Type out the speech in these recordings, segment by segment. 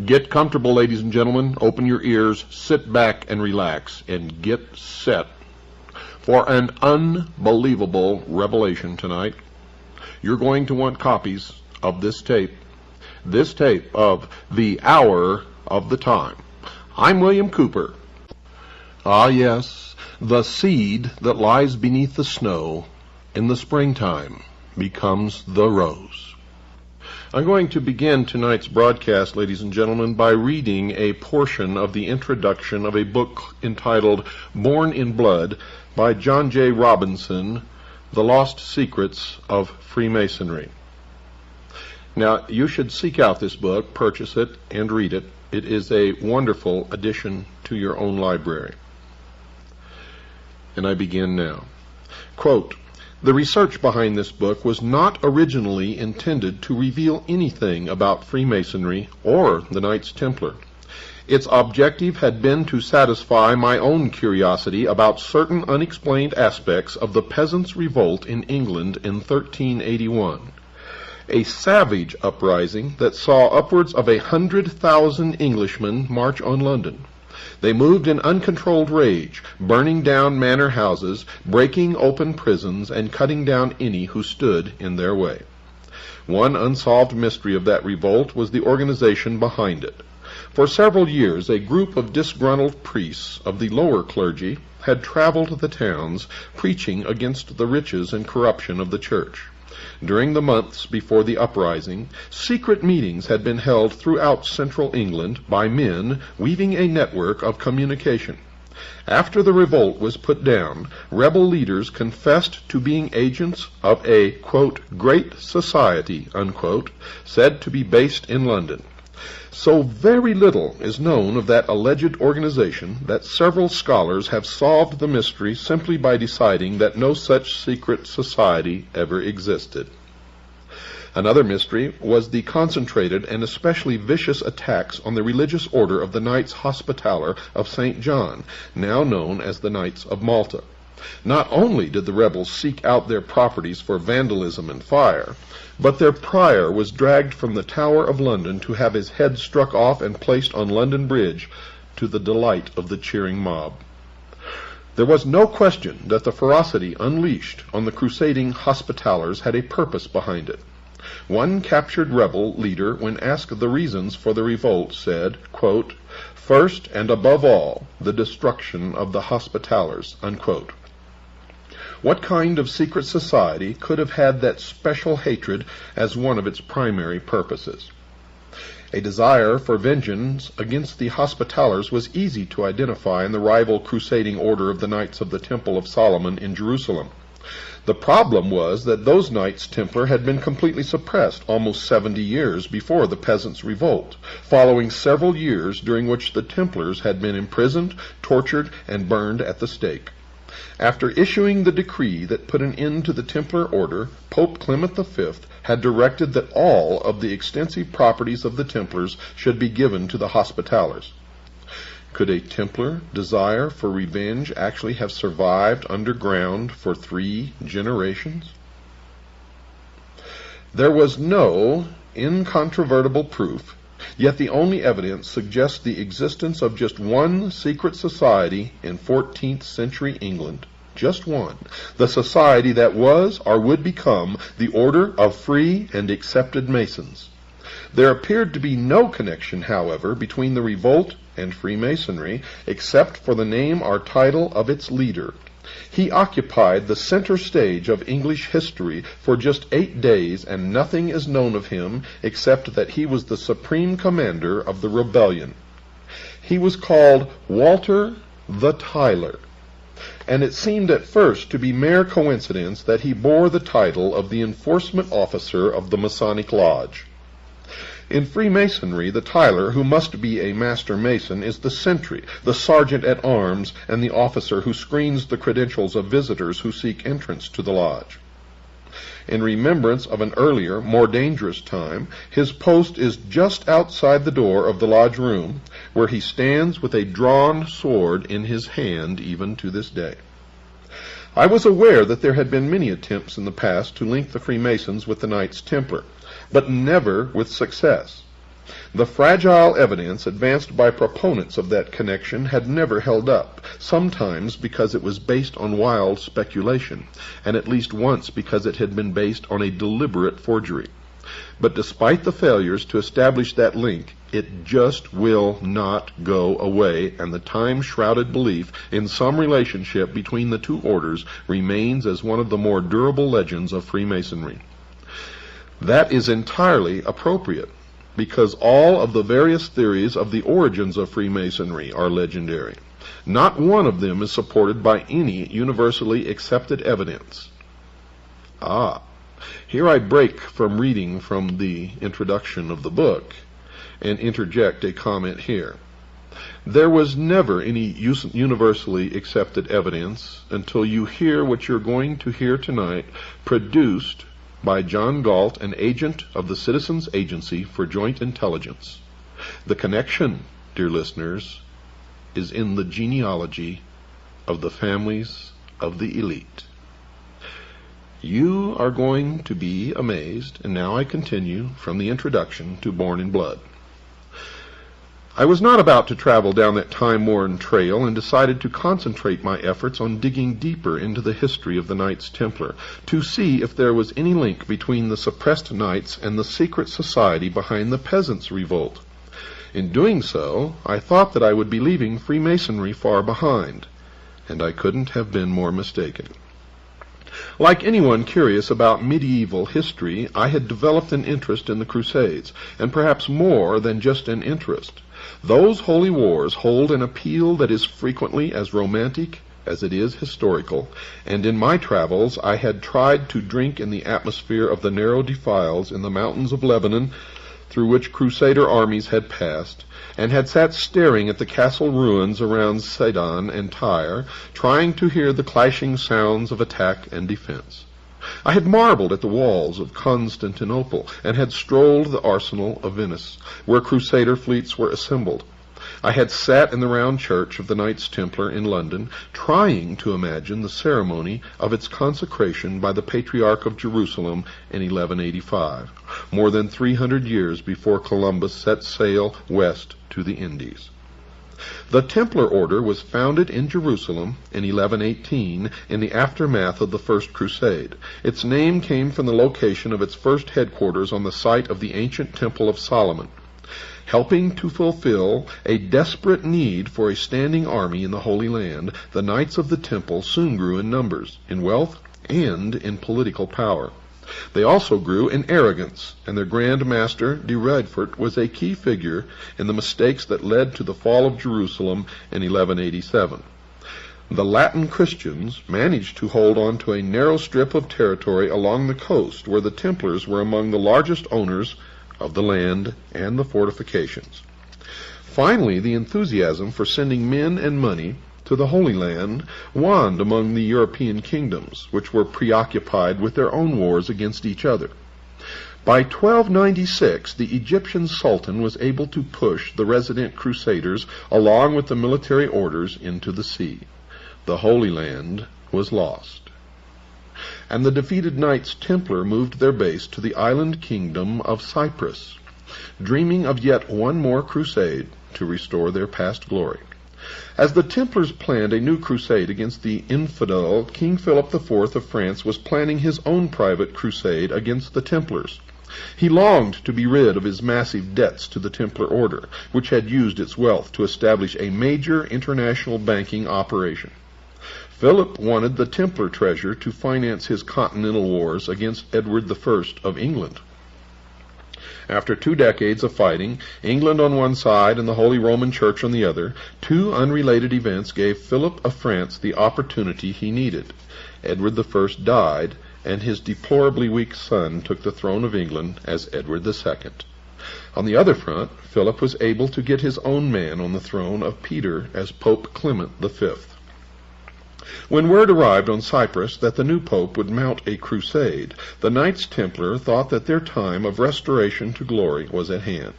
Get comfortable, ladies and gentlemen. Open your ears, sit back and relax, and get set for an unbelievable revelation tonight. You're going to want copies of this tape of The Hour of the Time. I'm William Cooper. Ah, yes, the seed that lies beneath the snow in the springtime becomes the rose. I'm going to begin tonight's broadcast, ladies and gentlemen, by reading a portion of the introduction of a book entitled Born in Blood by John J. Robinson, The Lost Secrets of Freemasonry. Now, you should seek out this book, purchase it, and read it. It is a wonderful addition to your own library. And I begin now. Quote, "The research behind this book was not originally intended to reveal anything about Freemasonry or the Knights Templar. Its objective had been to satisfy my own curiosity about certain unexplained aspects of the Peasants' Revolt in England in 1381, a savage uprising that saw upwards of 100,000 Englishmen march on London. They moved in uncontrolled rage, burning down manor houses, breaking open prisons, and cutting down any who stood in their way. One unsolved mystery of that revolt was the organization behind it. For several years, a group of disgruntled priests of the lower clergy had traveled the towns, preaching against the riches and corruption of the church. During the months before the uprising, secret meetings had been held throughout central England by men weaving a network of communication. After the revolt was put down, rebel leaders confessed to being agents of a, quote, great society, unquote, said to be based in London. So very little is known of that alleged organization that several scholars have solved the mystery simply by deciding that no such secret society ever existed. Another mystery was the concentrated and especially vicious attacks on the religious order of the Knights Hospitaller of St. John, now known as the Knights of Malta. Not only did the rebels seek out their properties for vandalism and fire, but their prior was dragged from the Tower of London to have his head struck off and placed on London Bridge, to the delight of the cheering mob. There was no question that the ferocity unleashed on the crusading Hospitallers had a purpose behind it. One captured rebel leader, when asked the reasons for the revolt, said, quote, "First and above all, the destruction of the Hospitallers," unquote. What kind of secret society could have had that special hatred as one of its primary purposes? A desire for vengeance against the Hospitallers was easy to identify in the rival crusading order of the Knights of the Temple of Solomon in Jerusalem. The problem was that those Knights Templar had been completely suppressed almost 70 years before the Peasants' Revolt, following several years during which the Templars had been imprisoned, tortured, and burned at the stake. After issuing the decree that put an end to the Templar order, Pope Clement V had directed that all of the extensive properties of the Templars should be given to the Hospitallers. Could a Templar desire for revenge actually have survived underground for 3 generations? There was no incontrovertible proof, yet the only evidence suggests the existence of just one secret society in 14th century England. Just one. The society that was or would become the Order of Free and Accepted Masons. There appeared to be no connection, however, between the revolt and Freemasonry, except for the name or title of its leader. He occupied the center stage of English history for just 8 days, and nothing is known of him except that he was the supreme commander of the rebellion. He was called Walter the Tyler, and it seemed at first to be mere coincidence that he bore the title of the enforcement officer of the Masonic Lodge. In Freemasonry, the Tyler, who must be a master mason, is the sentry, the sergeant-at-arms, and the officer who screens the credentials of visitors who seek entrance to the lodge. In remembrance of an earlier, more dangerous time, his post is just outside the door of the lodge room, where he stands with a drawn sword in his hand even to this day. I was aware that there had been many attempts in the past to link the Freemasons with the Knights Templar, but never with success. The fragile evidence advanced by proponents of that connection had never held up, sometimes because it was based on wild speculation, and at least once because it had been based on a deliberate forgery. But despite the failures to establish that link, it just will not go away, and the time-shrouded belief in some relationship between the two orders remains as one of the more durable legends of Freemasonry. That is entirely appropriate, because all of the various theories of the origins of Freemasonry are legendary. Not one of them is supported by any universally accepted evidence. Here I break from reading from the introduction of the book and interject a comment here. There was never any universally accepted evidence until you hear what you're going to hear tonight, produced by John Galt, an agent of the Citizens Agency for Joint Intelligence. The connection, dear listeners, is in the genealogy of the families of the elite. You are going to be amazed, and now I continue from the introduction to Born in Blood. I was not about to travel down that time-worn trail, and decided to concentrate my efforts on digging deeper into the history of the Knights Templar, to see if there was any link between the suppressed knights and the secret society behind the Peasants' Revolt. In doing so, I thought that I would be leaving Freemasonry far behind, and I couldn't have been more mistaken. Like anyone curious about medieval history, I had developed an interest in the Crusades, and perhaps more than just an interest. Those holy wars hold an appeal that is frequently as romantic as it is historical, and in my travels I had tried to drink in the atmosphere of the narrow defiles in the mountains of Lebanon through which Crusader armies had passed, and had sat staring at the castle ruins around Sidon and Tyre, trying to hear the clashing sounds of attack and defense. I had marveled at the walls of Constantinople, and had strolled the arsenal of Venice, where Crusader fleets were assembled. I had sat in the round church of the Knights Templar in London, trying to imagine the ceremony of its consecration by the Patriarch of Jerusalem in 1185, more than 300 years before Columbus set sail west to the Indies. The Templar Order was founded in Jerusalem in 1118 in the aftermath of the First Crusade. Its name came from the location of its first headquarters on the site of the ancient Temple of Solomon. Helping to fulfill a desperate need for a standing army in the Holy Land, the Knights of the Temple soon grew in numbers, in wealth, and in political power. They also grew in arrogance, and their Grand Master de Redfort was a key figure in the mistakes that led to the fall of Jerusalem in 1187. The Latin Christians managed to hold on to a narrow strip of territory along the coast, where the Templars were among the largest owners of the land and the fortifications. Finally, the enthusiasm for sending men and money to the Holy Land waned among the European kingdoms, which were preoccupied with their own wars against each other. By 1296, the Egyptian Sultan was able to push the resident Crusaders along with the military orders into the sea. The Holy Land was lost, and the defeated Knights Templar moved their base to the island kingdom of Cyprus, dreaming of yet one more crusade to restore their past glory. As the Templars planned a new crusade against the infidel, King Philip IV of France was planning his own private crusade against the Templars. He longed to be rid of his massive debts to the Templar Order, which had used its wealth to establish a major international banking operation. Philip wanted the Templar treasure to finance his continental wars against Edward I of England. After 2 decades of fighting, England on one side and the Holy Roman Church on the other, 2 unrelated events gave Philip of France the opportunity he needed. Edward I died, and his deplorably weak son took the throne of England as Edward II. On the other front, Philip was able to get his own man on the throne of Peter as Pope Clement V. When word arrived on Cyprus that the new pope would mount a crusade, the Knights Templar thought that their time of restoration to glory was at hand.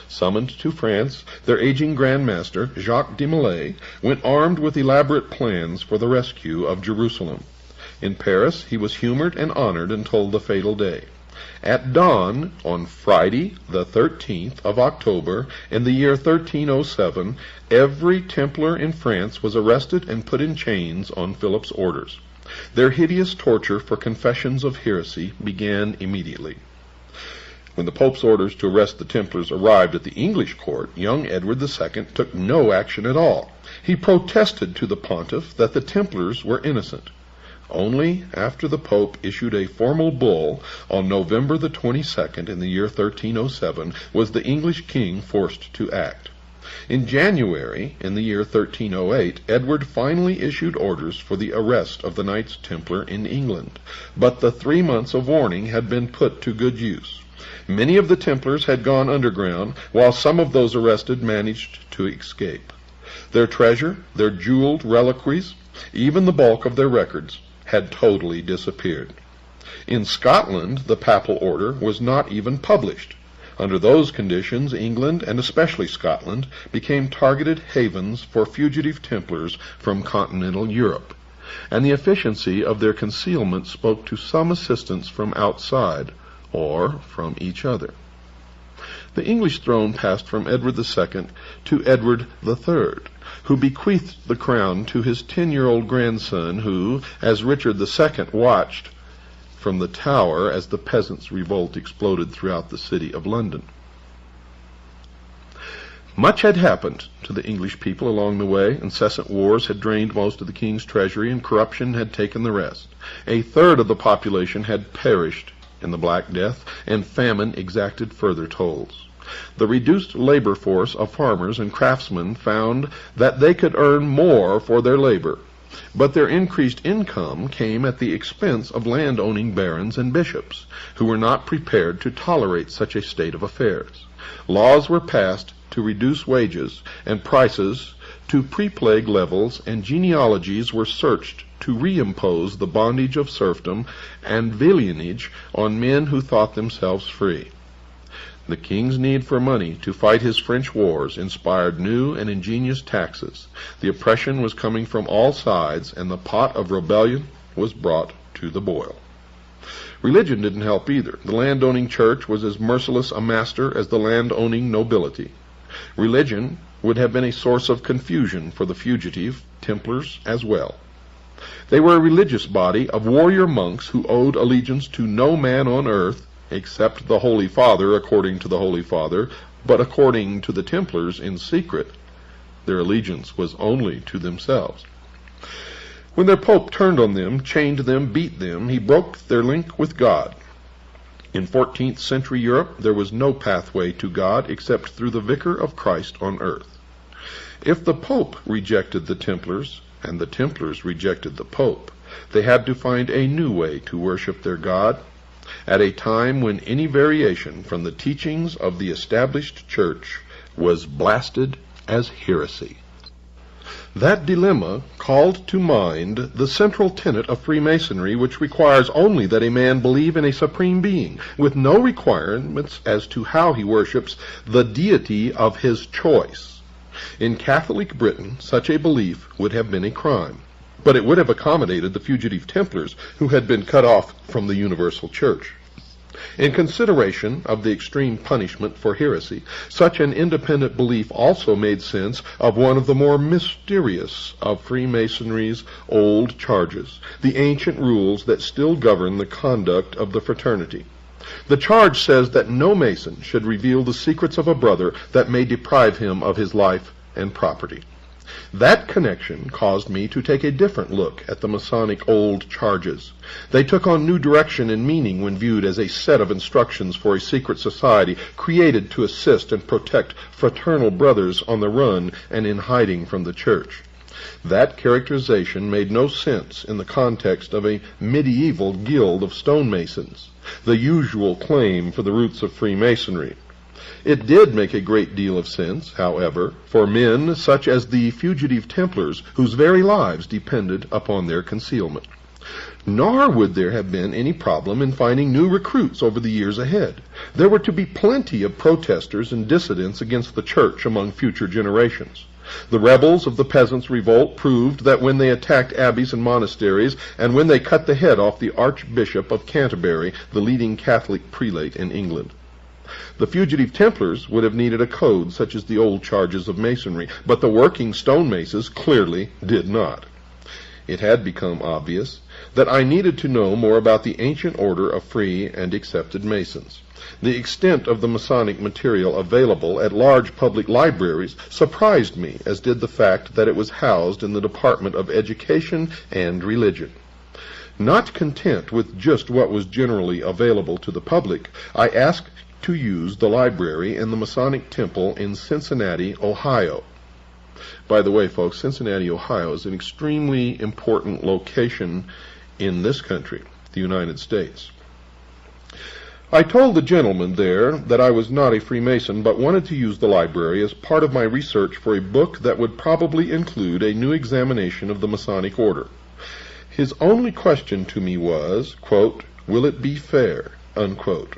Summoned to France, their aging Grand Master, Jacques de Molay, went armed with elaborate plans for the rescue of Jerusalem. In Paris, he was humored and honored until the fatal day. At dawn, on Friday, the 13th of October, in the year 1307, every Templar in France was arrested and put in chains on Philip's orders. Their hideous torture for confessions of heresy began immediately. When the Pope's orders to arrest the Templars arrived at the English court, young Edward II took no action at all. He protested to the pontiff that the Templars were innocent. Only after the Pope issued a formal bull on November the 22nd in the year 1307 was the English king forced to act. In January, in the year 1308, Edward finally issued orders for the arrest of the Knights Templar in England, but the 3 months of warning had been put to good use. Many of the Templars had gone underground, while some of those arrested managed to escape. Their treasure, their jeweled reliquaries, even the bulk of their records, had totally disappeared. In Scotland, the papal order was not even published. Under those conditions, England, and especially Scotland, became targeted havens for fugitive Templars from continental Europe, and the efficiency of their concealment spoke to some assistance from outside, or from each other. The English throne passed from Edward II to Edward III, who bequeathed the crown to his 10-year-old grandson, who, as Richard II watched from the Tower as the peasants' revolt exploded throughout the city of London. Much had happened to the English people along the way. Incessant wars had drained most of the king's treasury, and corruption had taken the rest. 1/3 of the population had perished in the Black Death, and famine exacted further tolls. The reduced labor force of farmers and craftsmen found that they could earn more for their labor, but their increased income came at the expense of land-owning barons and bishops, who were not prepared to tolerate such a state of affairs. Laws were passed to reduce wages and prices to pre-plague levels, and genealogies were searched to reimpose the bondage of serfdom and villeinage on men who thought themselves free. The king's need for money to fight his French wars inspired new and ingenious taxes. The oppression was coming from all sides, and the pot of rebellion was brought to the boil. Religion didn't help either. The landowning church was as merciless a master as the landowning nobility. Religion would have been a source of confusion for the fugitive Templars as well. They were a religious body of warrior monks who owed allegiance to no man on earth except the Holy Father, according to the Holy Father, but according to the Templars in secret, their allegiance was only to themselves. When their Pope turned on them, chained them, beat them, he broke their link with God. In 14th century Europe, there was no pathway to God except through the Vicar of Christ on earth. If the Pope rejected the Templars, and the Templars rejected the Pope, they had to find a new way to worship their God, at a time when any variation from the teachings of the established church was blasted as heresy. That dilemma called to mind the central tenet of Freemasonry, which requires only that a man believe in a supreme being, with no requirements as to how he worships the deity of his choice. In Catholic Britain, such a belief would have been a crime, but it would have accommodated the fugitive Templars who had been cut off from the universal church. In consideration of the extreme punishment for heresy, such an independent belief also made sense of one of the more mysterious of Freemasonry's old charges, the ancient rules that still govern the conduct of the fraternity. The charge says that no Mason should reveal the secrets of a brother that may deprive him of his life and property. That connection caused me to take a different look at the Masonic old charges. They took on new direction and meaning when viewed as a set of instructions for a secret society created to assist and protect fraternal brothers on the run and in hiding from the church. That characterization made no sense in the context of a medieval guild of stonemasons, the usual claim for the roots of Freemasonry. It did make a great deal of sense, however, for men such as the fugitive Templars, whose very lives depended upon their concealment. Nor would there have been any problem in finding new recruits over the years ahead. There were to be plenty of protesters and dissidents against the church among future generations. The rebels of the peasants' revolt proved that when they attacked abbeys and monasteries, and when they cut the head off the Archbishop of Canterbury, the leading Catholic prelate in England. The fugitive Templars would have needed a code such as the old charges of Masonry, but the working stonemasons clearly did not. It had become obvious that I needed to know more about the ancient order of free and accepted Masons. The extent of the Masonic material available at large public libraries surprised me, as did the fact that it was housed in the Department of Education and Religion. Not content with just what was generally available to the public, I asked to use the library in the Masonic Temple in Cincinnati, Ohio. By the way, folks, Cincinnati, Ohio is an extremely important location in this country, the United States. I told the gentleman there that I was not a Freemason, but wanted to use the library as part of my research for a book that would probably include a new examination of the Masonic order. His only question to me was, quote, "Will it be fair?" unquote.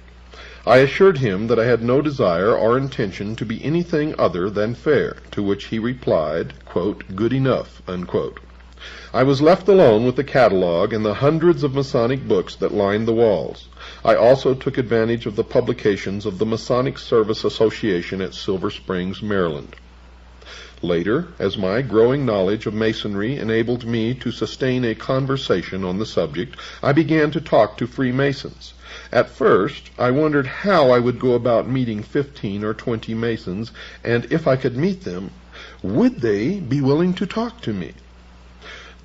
I assured him that I had no desire or intention to be anything other than fair, to which he replied, quote, "Good enough," unquote. I was left alone with the catalog and the hundreds of Masonic books that lined the walls. I also took advantage of the publications of the Masonic Service Association at Silver Springs, Maryland. Later, as my growing knowledge of Masonry enabled me to sustain a conversation on the subject, I began to talk to Freemasons. At first, I wondered how I would go about meeting 15 or 20 Masons, and if I could meet them, would they be willing to talk to me?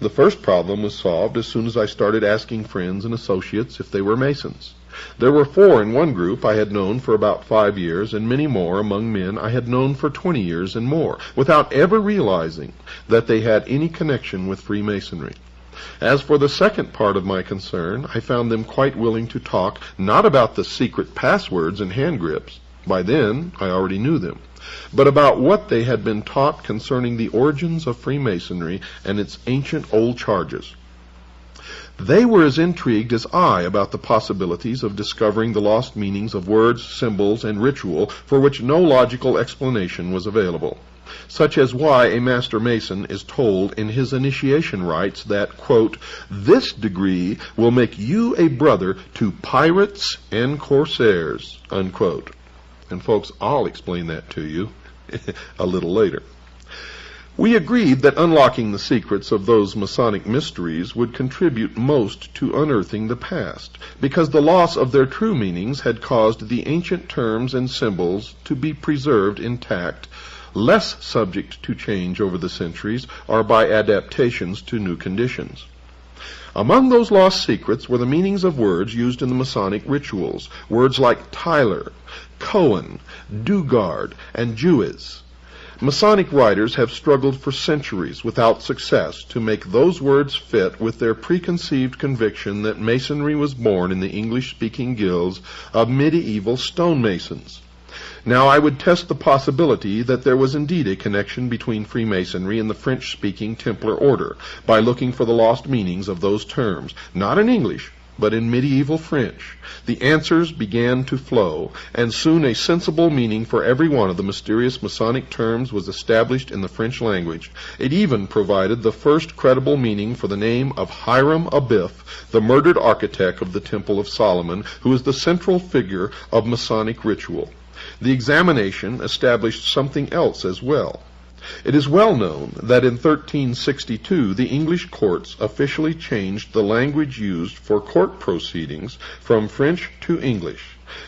The first problem was solved as soon as I started asking friends and associates if they were Masons. There were 4 in one group I had known for about 5 years, and many more among men I had known for 20 years and more, without ever realizing that they had any connection with Freemasonry. As for the second part of my concern, I found them quite willing to talk, not about the secret passwords and hand grips, by then I already knew them, but about what they had been taught concerning the origins of Freemasonry and its ancient old charges. They were as intrigued as I about the possibilities of discovering the lost meanings of words, symbols, and ritual for which no logical explanation was available, such as why a Master Mason is told in his initiation rites that, quote, "This degree will make you a brother to pirates and corsairs," unquote. And folks, I'll explain that to you a little later. We agreed that unlocking the secrets of those Masonic mysteries would contribute most to unearthing the past, because the loss of their true meanings had caused the ancient terms and symbols to be preserved intact, less subject to change over the centuries or by adaptations to new conditions. Among those lost secrets were the meanings of words used in the Masonic rituals, words like Tyler, Cohen, Dugard, and Jewess. Masonic writers have struggled for centuries without success to make those words fit with their preconceived conviction that Masonry was born in the English-speaking guilds of medieval stonemasons. Now I would test the possibility that there was indeed a connection between Freemasonry and the French-speaking Templar order by looking for the lost meanings of those terms, not in English, but in medieval French. The answers began to flow, and soon a sensible meaning for every one of the mysterious Masonic terms was established in the French language. It even provided the first credible meaning for the name of Hiram Abiff, the murdered architect of the Temple of Solomon, who is the central figure of Masonic ritual. The examination established something else as well. It is well known that in 1362 the English courts officially changed the language used for court proceedings from French to English.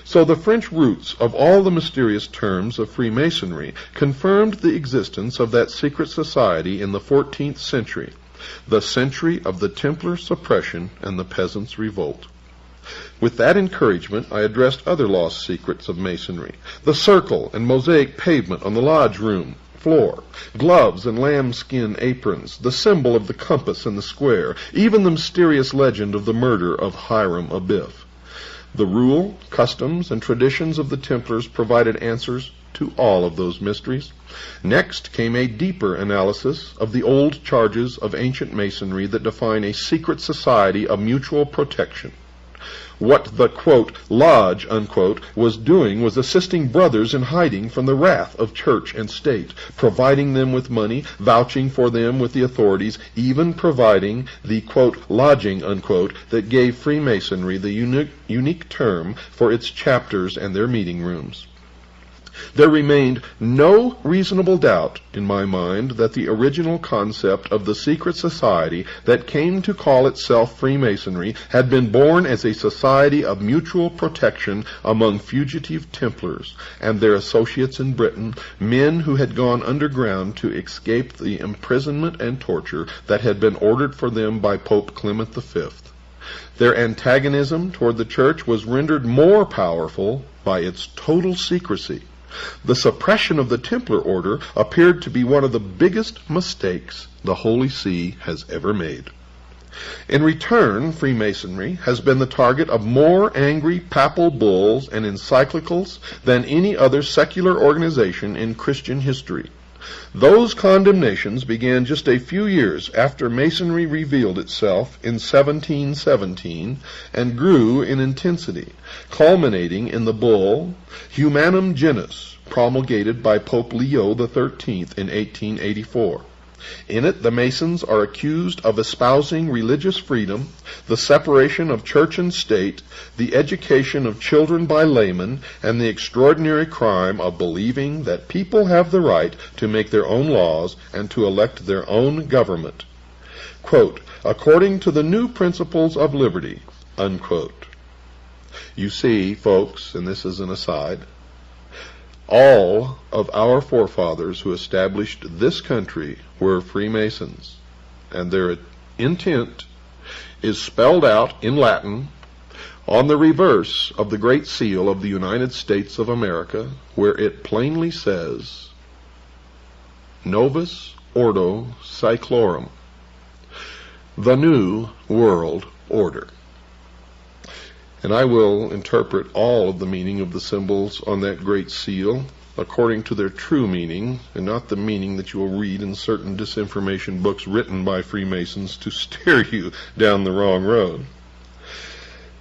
So the French roots of all the mysterious terms of Freemasonry confirmed the existence of that secret society in the 14th century, the century of the Templar suppression and the peasants' revolt. With that encouragement, I addressed other lost secrets of Masonry: the circle and mosaic pavement on the lodge room floor, gloves and lambskin aprons, the symbol of the compass and the square, even the mysterious legend of the murder of Hiram Abiff. The rule, customs, and traditions of the Templars provided answers to all of those mysteries. Next came a deeper analysis of the old charges of ancient Masonry that define a secret society of mutual protection. What the, quote, lodge, unquote, was doing was assisting brothers in hiding from the wrath of church and state, providing them with money, vouching for them with the authorities, even providing the, quote, lodging, unquote, that gave Freemasonry the unique term for its chapters and their meeting rooms. There remained no reasonable doubt in my mind that the original concept of the secret society that came to call itself Freemasonry had been born as a society of mutual protection among fugitive Templars and their associates in Britain, men who had gone underground to escape the imprisonment and torture that had been ordered for them by Pope Clement V. Their antagonism toward the Church was rendered more powerful by its total secrecy. The suppression of the Templar order appeared to be one of the biggest mistakes the Holy See has ever made. In return, Freemasonry has been the target of more angry papal bulls and encyclicals than any other secular organization in Christian history. Those condemnations began just a few years after Masonry revealed itself in 1717 and grew in intensity, culminating in the bull Humanum Genus, promulgated by Pope Leo XIII in 1884. In it, the Masons are accused of espousing religious freedom, the separation of church and state, the education of children by laymen, and the extraordinary crime of believing that people have the right to make their own laws and to elect their own government, quote, according to the new principles of liberty, unquote. You see, folks, and this is an aside, all of our forefathers who established this country were Freemasons, and their intent is spelled out in Latin on the reverse of the Great Seal of the United States of America, where it plainly says, Novus Ordo Seclorum, the New World Order. And I will interpret all of the meaning of the symbols on that great seal according to their true meaning, and not the meaning that you will read in certain disinformation books written by Freemasons to steer you down the wrong road.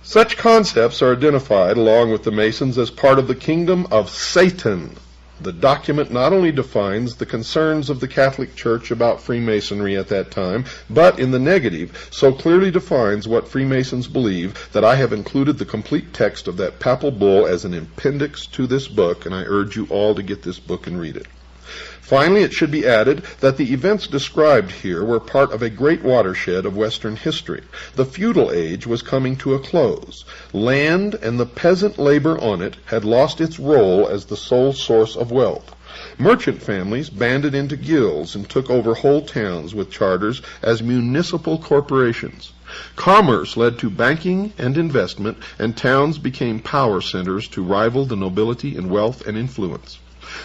Such concepts are identified along with the Masons as part of the kingdom of Satan. The document not only defines the concerns of the Catholic Church about Freemasonry at that time, but in the negative, so clearly defines what Freemasons believe that I have included the complete text of that papal bull as an appendix to this book, and I urge you all to get this book and read it. Finally, it should be added that the events described here were part of a great watershed of Western history. The feudal age was coming to a close. Land and the peasant labor on it had lost its role as the sole source of wealth. Merchant families banded into guilds and took over whole towns with charters as municipal corporations. Commerce led to banking and investment, and towns became power centers to rival the nobility in wealth and influence.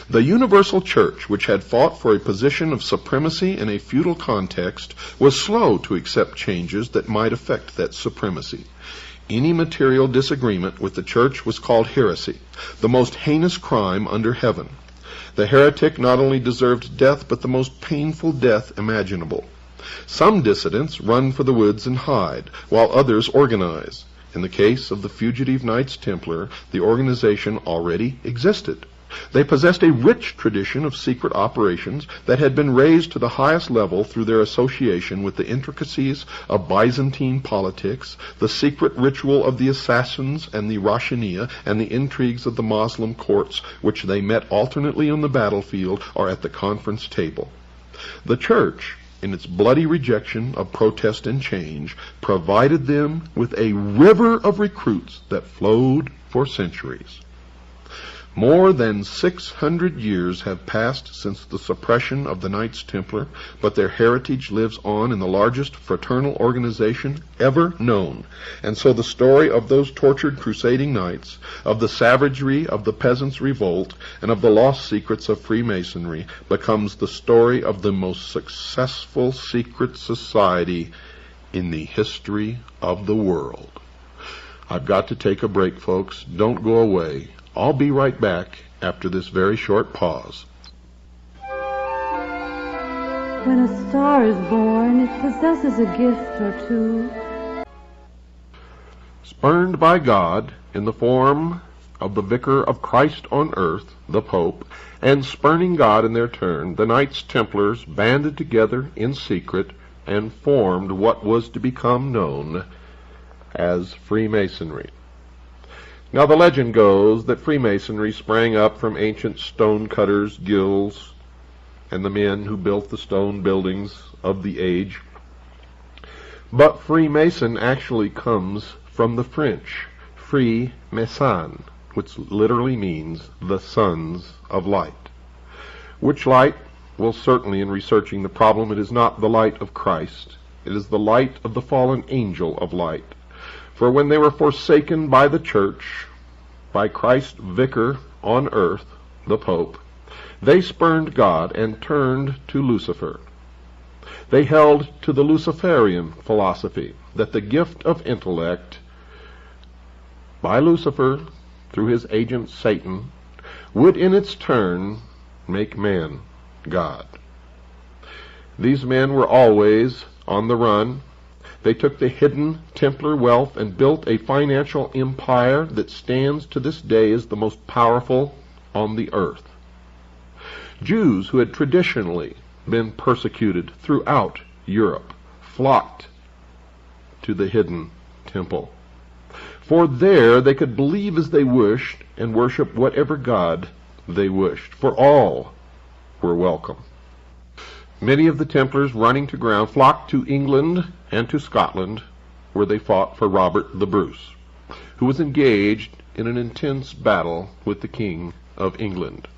The universal church, which had fought for a position of supremacy in a feudal context, was slow to accept changes that might affect that supremacy. Any material disagreement with the church was called heresy, the most heinous crime under heaven. The heretic not only deserved death, but the most painful death imaginable. Some dissidents run for the woods and hide, while others organize. In the case of the fugitive Knights Templar, the organization already existed. They possessed a rich tradition of secret operations that had been raised to the highest level through their association with the intricacies of Byzantine politics, the secret ritual of the assassins and the Rashaniya, and the intrigues of the Moslem courts, which they met alternately on the battlefield or at the conference table. The Church, in its bloody rejection of protest and change, provided them with a river of recruits that flowed for centuries. More than 600 years have passed since the suppression of the Knights Templar, but their heritage lives on in the largest fraternal organization ever known. And so the story of those tortured crusading knights, of the savagery of the peasants' revolt, and of the lost secrets of Freemasonry becomes the story of the most successful secret society in the history of the world. I've got to take a break, folks. Don't go away. I'll be right back after this very short pause. When a star is born, it possesses a gift or two. Spurned by God in the form of the Vicar of Christ on earth, the Pope, and spurning God in their turn, the Knights Templars banded together in secret and formed what was to become known as Freemasonry. Now, the legend goes that Freemasonry sprang up from ancient stonecutters' guilds and the men who built the stone buildings of the age. But Freemason actually comes from the French, Freemason, which literally means the sons of light. Which light? Well, certainly in researching the problem, it is not the light of Christ. It is the light of the fallen angel of light. For when they were forsaken by the church, by Christ's vicar on earth, the Pope, they spurned God and turned to Lucifer. They held to the Luciferian philosophy that the gift of intellect by Lucifer, through his agent Satan, would in its turn make man God. These men were always on the run. They took the hidden Templar wealth and built a financial empire that stands to this day as the most powerful on the earth. Jews who had traditionally been persecuted throughout Europe flocked to the hidden temple. For there they could believe as they wished and worship whatever god they wished, for all were welcome. Many of the Templars running to ground flocked to England and to Scotland, where they fought for Robert the Bruce, who was engaged in an intense battle with the King of England.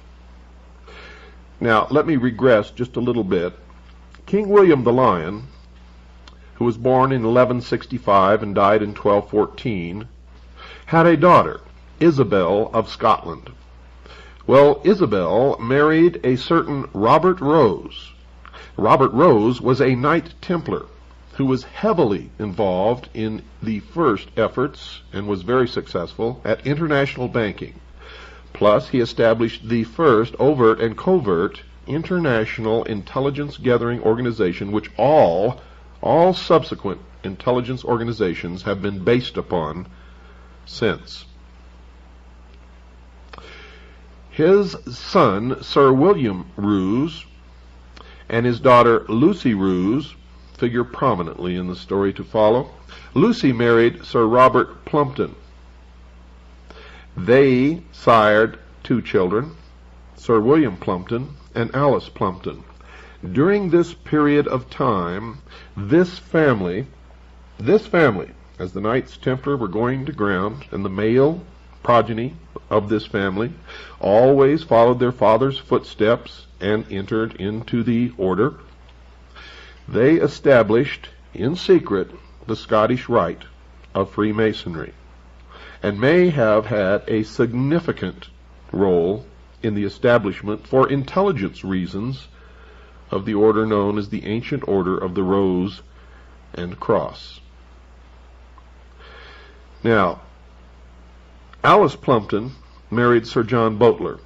Now, let me regress just a little bit. King William the Lion, who was born in 1165 and died in 1214, had a daughter, Isabel of Scotland. Well, Isabel married a certain Robert Rose. Robert Rose was a Knight Templar who was heavily involved in the first efforts and was very successful at international banking. Plus, he established the first overt and covert international intelligence gathering organization, which all subsequent intelligence organizations have been based upon since. His son, Sir William Roos, and his daughter Lucy Roos figure prominently in the story to follow. Lucy married Sir Robert Plumpton. They sired two children, Sir William Plumpton and Alice Plumpton. During this period of time, this family, as the Knights Templar were going to ground, and the male progeny of this family always followed their father's footsteps and entered into the order. They established in secret the Scottish Rite of Freemasonry, and may have had a significant role in the establishment, for intelligence reasons, of the order known as the Ancient Order of the Rose and Cross. Now, Alice Plumpton married Sir John Boteler.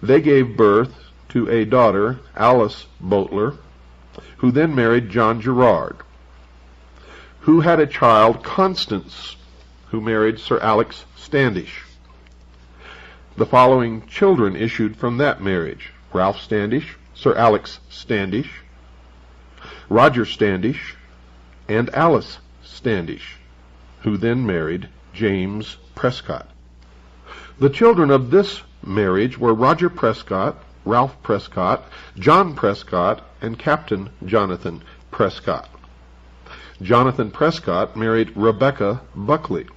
They gave birth to a daughter, Alice Boteler, who then married John Gerard, who had a child, Constance, who married Sir Alex Standish. The following children issued from that marriage: Ralph Standish, Sir Alex Standish, Roger Standish, and Alice Standish, who then married James Prescott. The children of this marriage were Roger Prescott, Ralph Prescott, John Prescott, and Captain Jonathan Prescott. Jonathan Prescott married Rebecca Buckley.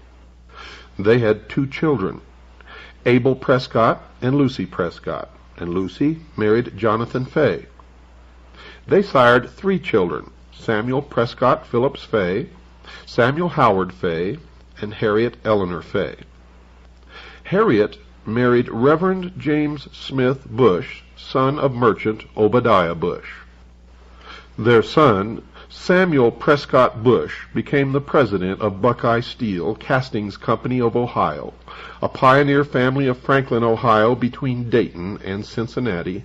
They had 2 children, Abel Prescott and Lucy Prescott, and Lucy married Jonathan Fay. They sired 3 children, Samuel Prescott Phillips Fay, Samuel Howard Fay, and Harriet Eleanor Fay. Harriet married Reverend James Smith Bush, son of merchant Obadiah Bush. Their son, Samuel Prescott Bush, became the president of Buckeye Steel Castings Company of Ohio, a pioneer family of Franklin, Ohio, between Dayton and Cincinnati,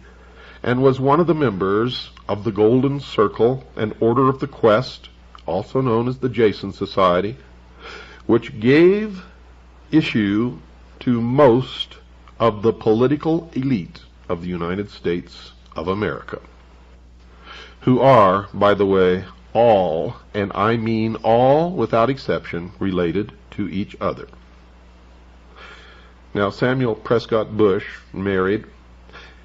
and was one of the members of the Golden Circle and Order of the Quest, also known as the Jason Society, which gave issue to most of the political elite of the United States of America, who are, by the way, all, and I mean all without exception, related to each other. Now, Samuel Prescott Bush married,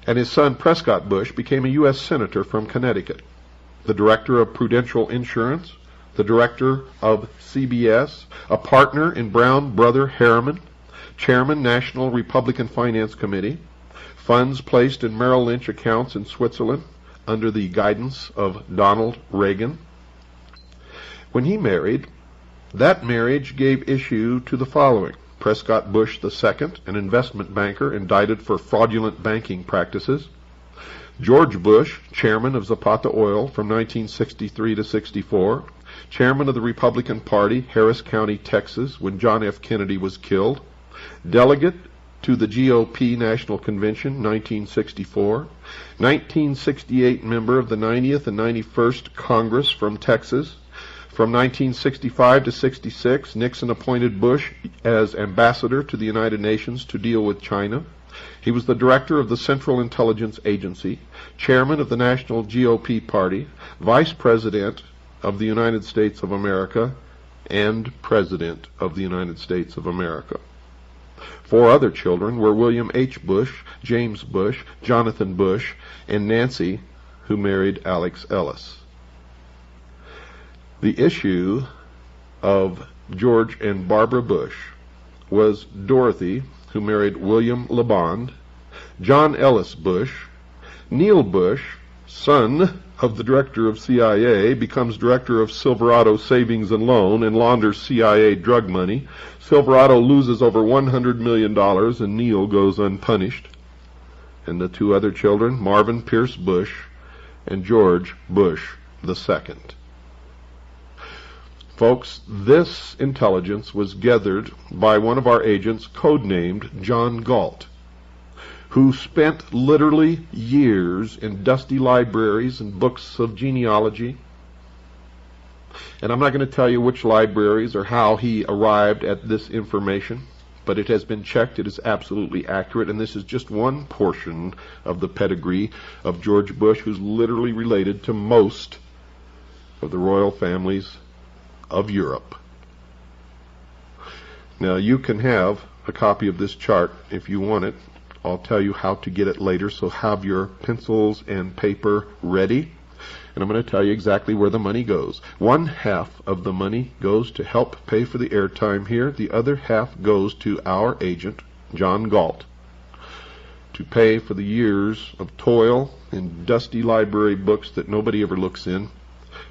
and his son Prescott Bush became a U.S. Senator from Connecticut, the director of Prudential Insurance, the director of CBS, a partner in Brown Brother Harriman, chairman National Republican Finance Committee, funds placed in Merrill Lynch accounts in Switzerland under the guidance of Donald Reagan. When he married, that marriage gave issue to the following: Prescott Bush II, an investment banker indicted for fraudulent banking practices; George Bush, chairman of Zapata Oil from 1963 to 64, chairman of the Republican Party, Harris County, Texas, when John F. Kennedy was killed; delegate to the GOP National Convention, 1964, 1968 member of the 90th and 91st Congress from Texas. From 1965 to 66, Nixon appointed Bush as ambassador to the United Nations to deal with China. He was the director of the Central Intelligence Agency, chairman of the National GOP Party, vice president of the United States of America, and president of the United States of America. 4 other children were William H. Bush, James Bush, Jonathan Bush, and Nancy, who married Alex Ellis. The issue of George and Barbara Bush was Dorothy, who married William LeBond, John Ellis Bush, Neil Bush, son of the director of CIA, becomes director of Silverado Savings and Loan and launders CIA drug money. Silverado loses over $100 million and Neil goes unpunished. And the 2 other children, Marvin Pierce Bush and George Bush II. Folks, this intelligence was gathered by one of our agents, codenamed John Galt, who spent literally years in dusty libraries and books of genealogy. And I'm not going to tell you which libraries or how he arrived at this information, but it has been checked. It is absolutely accurate, and this is just one portion of the pedigree of George Bush, who's literally related to most of the royal families of Europe. Now, you can have a copy of this chart if you want it. I'll tell you how to get it later, so have your pencils and paper ready. And I'm going to tell you exactly where the money goes. 1/2 of the money goes to help pay for the airtime here. The other half goes to our agent, John Galt, to pay for the years of toil in dusty library books that nobody ever looks in,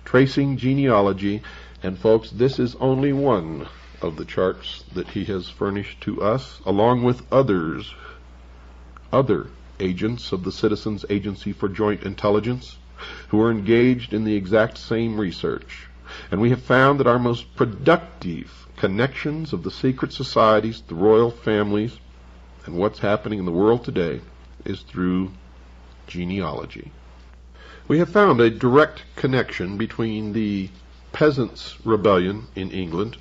tracing genealogy. And folks, this is only one of the charts that he has furnished to us, along with other agents of the Citizens Agency for Joint Intelligence who are engaged in the exact same research. And we have found that our most productive connections of the secret societies, the royal families, and what's happening in the world today is through genealogy. We have found a direct connection between the Peasants' Rebellion in England,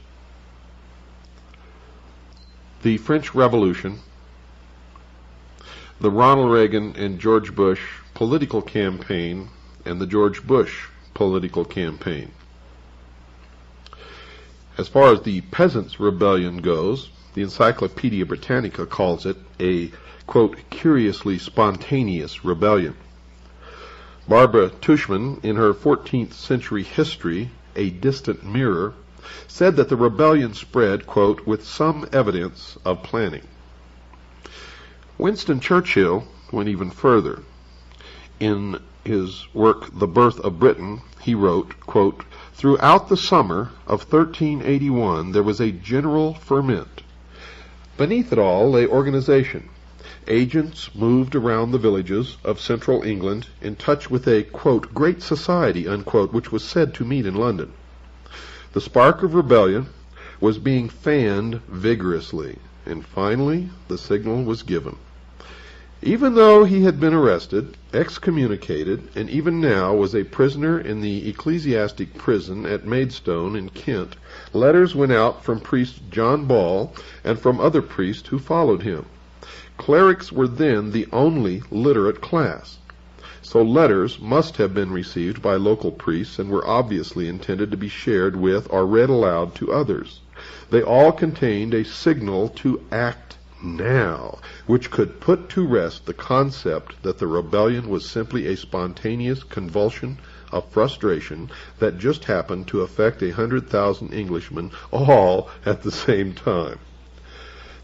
the French Revolution, the Ronald Reagan and George Bush political campaign, and the George Bush political campaign. As far as the Peasants' Rebellion goes, The Encyclopedia Britannica calls it a, quote, curiously spontaneous rebellion. Barbara Tushman, in her 14th century history, A Distant Mirror, said that the rebellion spread, quote, with some evidence of planning. Winston Churchill went even further. In his work, The Birth of Britain, he wrote, quote, throughout the summer of 1381 there was a general ferment. Beneath it all lay organization. Agents moved around the villages of central England in touch with a, quote, great society, unquote, which was said to meet in London. The spark of rebellion was being fanned vigorously, and finally the signal was given. Even though he had been arrested, excommunicated, and even now was a prisoner in the ecclesiastic prison at Maidstone in Kent, letters went out from priest John Ball and from other priests who followed him. Clerics were then the only literate class, so letters must have been received by local priests and were obviously intended to be shared with or read aloud to others. They all contained a signal to act now, which could put to rest the concept that the rebellion was simply a spontaneous convulsion of frustration that just happened to affect 100,000 Englishmen all at the same time.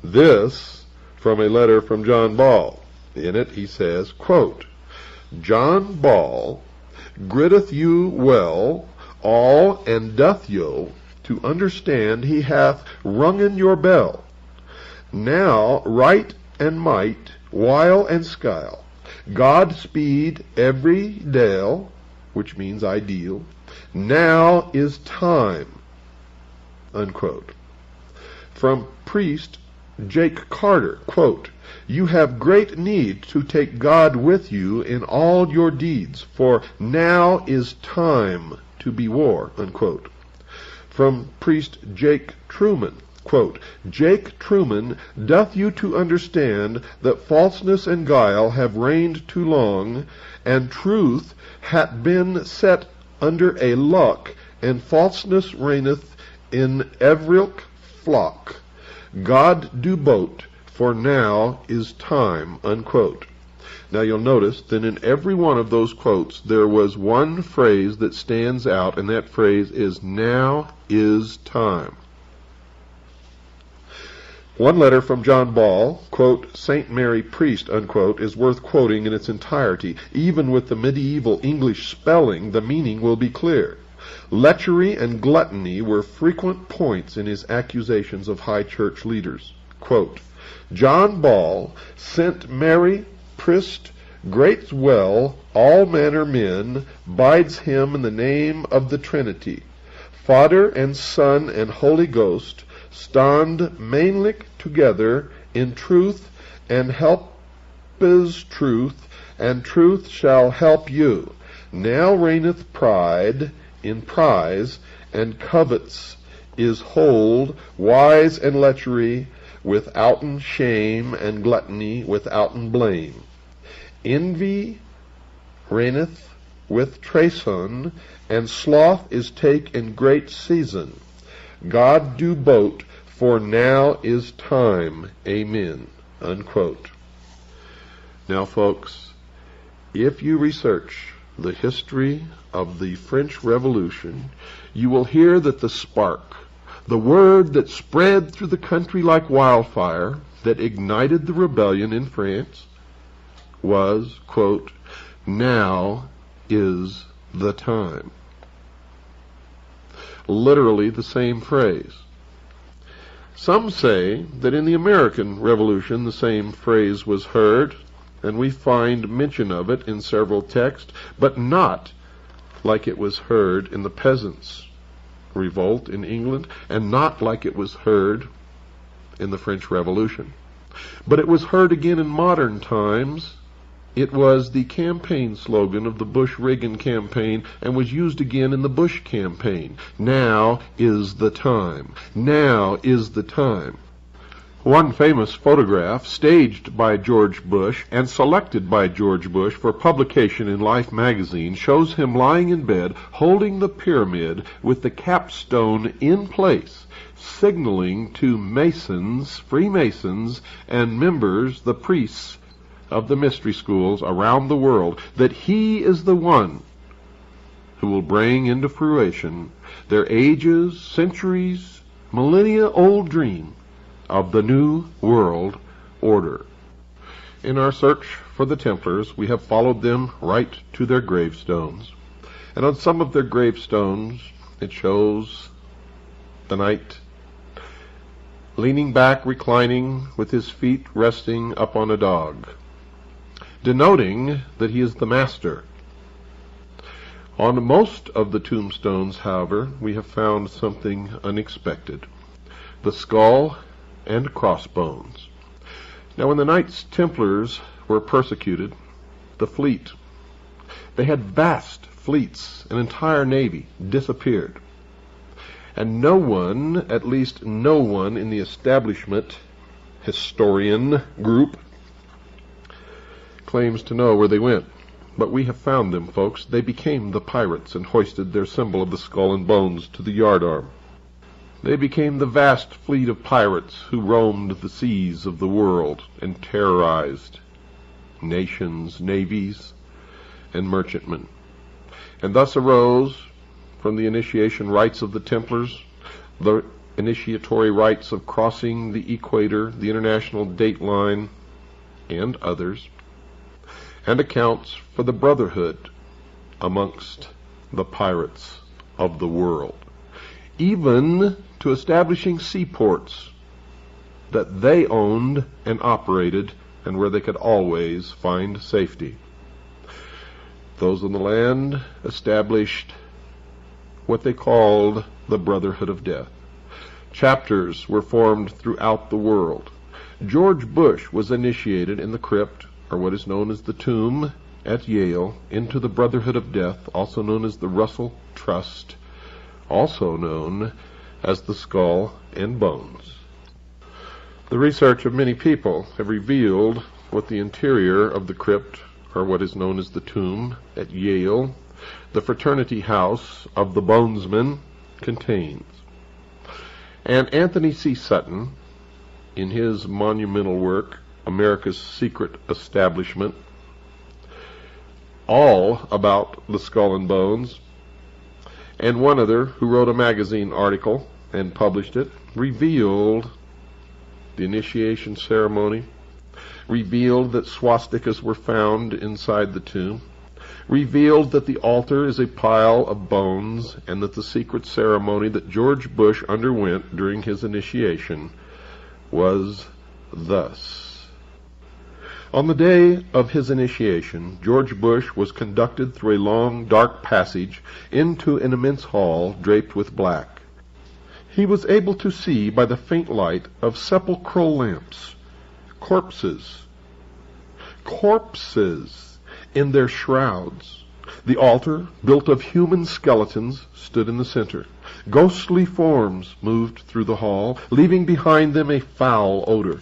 This from a letter from John Ball. In it he says, quote, John Ball gritteth you well all and doth you to understand he hath rungen your bell. Now right and might, while and skyle, God speed every dale, which means ideal. Now is time, unquote. From priest Jake Carter, quote, you have great need to take God with you in all your deeds, for now is time to be war, unquote. From priest Jake Truman, quote, Jake Truman doth you to understand that falseness and guile have reigned too long, and truth hath been set under a lock, and falseness reigneth in every flock. God do bote, for now is time, unquote. Now you'll notice that in every one of those quotes there was one phrase that stands out, and that phrase is now is time. One letter from John Ball, quote, St. Mary Priest, unquote, is worth quoting in its entirety. Even with the medieval English spelling, the meaning will be clear. Lechery and gluttony were frequent points in his accusations of high church leaders. Quote, John Ball sent Mary Priest great well all manner men, bides him in the name of the Trinity. Father and Son and Holy Ghost stand mainly together in truth, and help is truth, and truth shall help you. Now reigneth pride in prize, and covets is hold, wise and lechery, withouten shame, and gluttony withouten blame. Envy reigneth with treason, and sloth is take in great season. God do bote, for now is time. Amen. Unquote. Now, folks, if you research the history of the French Revolution, you will hear that the spark, the word that spread through the country like wildfire, that ignited the rebellion in France, was, quote, now is the time. Literally the same phrase. Some say that in the American Revolution the same phrase was heard, and we find mention of it in several texts, but not like it was heard in the Peasants' Revolt in England, and not like it was heard in the French Revolution. But it was heard again in modern times. It was the campaign slogan of the Bush-Reagan campaign, and was used again in the Bush campaign. Now is the time. Now is the time. One famous photograph, staged by George Bush and selected by George Bush for publication in Life magazine, shows him lying in bed holding the pyramid with the capstone in place, signaling to Masons, Freemasons, and members, the priests of the mystery schools around the world, that he is the one who will bring into fruition their ages, centuries, millennia-old dream of the New World Order. In our search for the Templars, we have followed them right to their gravestones. And on some of their gravestones, it shows the knight leaning back, reclining, with his feet resting upon a dog, denoting that he is the master. On most of the tombstones, however, we have found something unexpected: the skull and crossbones. Now, when the Knights Templars were persecuted, the fleet, they had vast fleets, an entire navy, disappeared. And no one, at least no one in the establishment historian group, claims to know where they went. But we have found them, folks. They became the pirates and hoisted their symbol of the skull and bones to the yardarm. They became the vast fleet of pirates who roamed the seas of the world and terrorized nations, navies, and merchantmen. And thus arose, from the initiation rites of the Templars, the initiatory rites of crossing the equator, the international date line, and others, and accounts for the brotherhood amongst the pirates of the world, even to establishing seaports that they owned and operated, and where they could always find safety. Those on the land established what they called the Brotherhood of Death. Chapters were formed throughout the world. George Bush was initiated in the crypt, or what is known as the tomb, at Yale, into the Brotherhood of Death, also known as the Russell Trust, also known as the Skull and Bones. The research of many people have revealed what the interior of the crypt, or what is known as the tomb, at Yale, the fraternity house of the Bonesmen, contains. And Anthony C. Sutton, in his monumental work, America's Secret Establishment, all about the Skull and Bones, and one other who wrote a magazine article and published it, revealed the initiation ceremony, revealed that swastikas were found inside the tomb, revealed that the altar is a pile of bones, and that the secret ceremony that George Bush underwent during his initiation was thus. On the day of his initiation, George Bush was conducted through a long, dark passage into an immense hall draped with black. He was able to see by the faint light of sepulchral lamps corpses in their shrouds. The altar, built of human skeletons, stood in the center. Ghostly forms moved through the hall, leaving behind them a foul odor.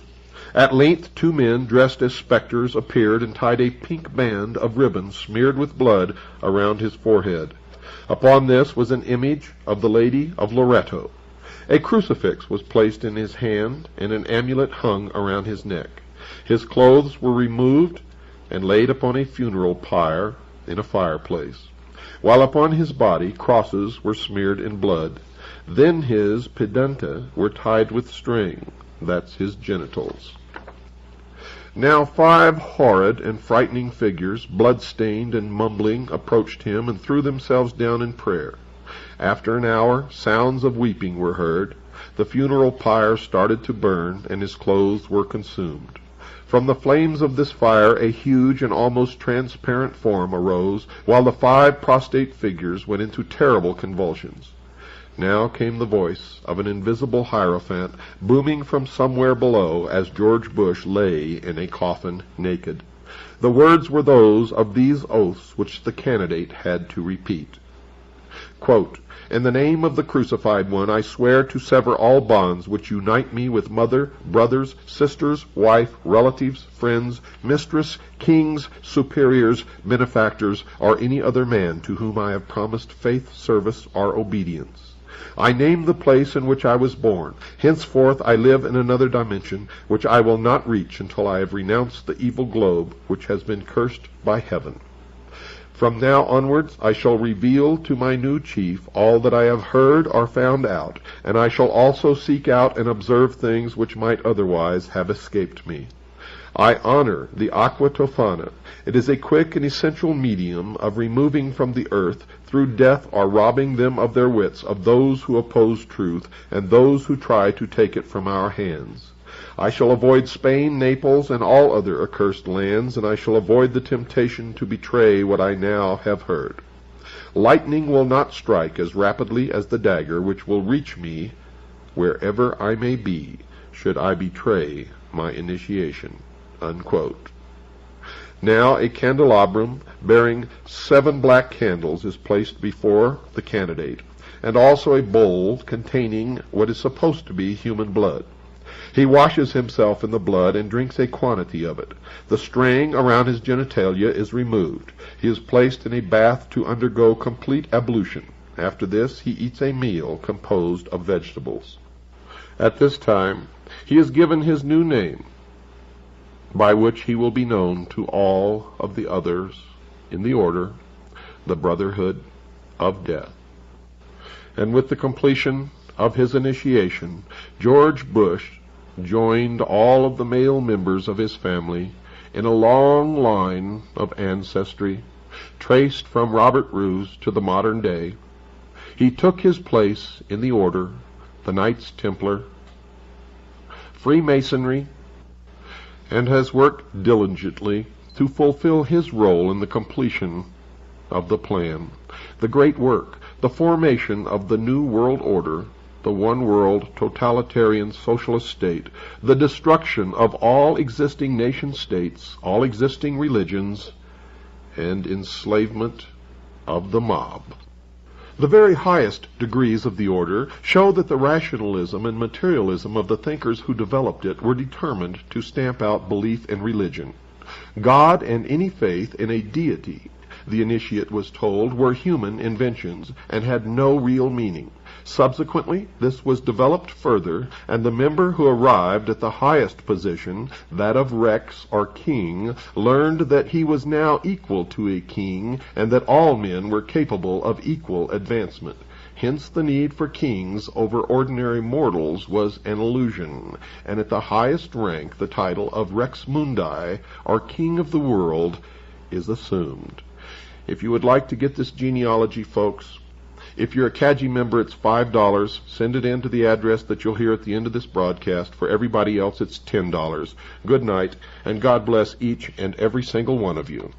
At length 2 men dressed as specters appeared and tied a pink band of ribbon smeared with blood around his forehead. Upon this was an image of the Lady of Loretto. A crucifix was placed in his hand, and an amulet hung around his neck. His clothes were removed and laid upon a funeral pyre in a fireplace, while upon his body crosses were smeared in blood. Then his pedunta were tied with string, that's his genitals. Now 5 horrid and frightening figures, blood-stained and mumbling, approached him and threw themselves down in prayer. After an hour, sounds of weeping were heard. The funeral pyre started to burn, and his clothes were consumed. From the flames of this fire a huge and almost transparent form arose, while the 5 prostrate figures went into terrible convulsions. Now came the voice of an invisible hierophant, booming from somewhere below as George Bush lay in a coffin naked. The words were those of these oaths which the candidate had to repeat. Quote, "In the name of the crucified one, I swear to sever all bonds which unite me with mother, brothers, sisters, wife, relatives, friends, mistress, kings, superiors, benefactors, or any other man to whom I have promised faith, service, or obedience. I name the place in which I was born. Henceforth I live in another dimension, which I will not reach until I have renounced the evil globe which has been cursed by heaven. From now onwards I shall reveal to my new chief all that I have heard or found out, and I shall also seek out and observe things which might otherwise have escaped me. I honor the aqua tofana. It is a quick and essential medium of removing from the earth, through death or robbing them of their wits, of those who oppose truth, and those who try to take it from our hands. I shall avoid Spain, Naples, and all other accursed lands, and I shall avoid the temptation to betray what I now have heard. Lightning will not strike as rapidly as the dagger, which will reach me wherever I may be, should I betray my initiation." Unquote. Now a candelabrum bearing 7 black candles is placed before the candidate, and also a bowl containing what is supposed to be human blood. He washes himself in the blood and drinks a quantity of it. The string around his genitalia is removed. He is placed in a bath to undergo complete ablution. After this, he eats a meal composed of vegetables. At this time, he is given his new name, by which he will be known to all of the others in the order, the Brotherhood of Death. And with the completion of his initiation, George Bush joined all of the male members of his family in a long line of ancestry, traced from Robert Roos to the modern day. He took his place in the order, the Knights Templar, Freemasonry, and has worked diligently to fulfill his role in the completion of the plan, the great work, the formation of the New World Order, the one-world totalitarian socialist state, the destruction of all existing nation-states, all existing religions, and enslavement of the mob. The very highest degrees of the order show that the rationalism and materialism of the thinkers who developed it were determined to stamp out belief in religion. God and any faith in a deity, the initiate was told, were human inventions and had no real meaning. Subsequently, this was developed further, and the member who arrived at the highest position, that of Rex or king, learned that he was now equal to a king, and that all men were capable of equal advancement. Hence the need for kings over ordinary mortals was an illusion, and at the highest rank the title of Rex Mundi, or King of the World, is assumed. If you would like to get this genealogy, folks, if you're a CAGI member, it's $5. Send it in to the address that you'll hear at the end of this broadcast. For everybody else, it's $10. Good night, and God bless each and every single one of you.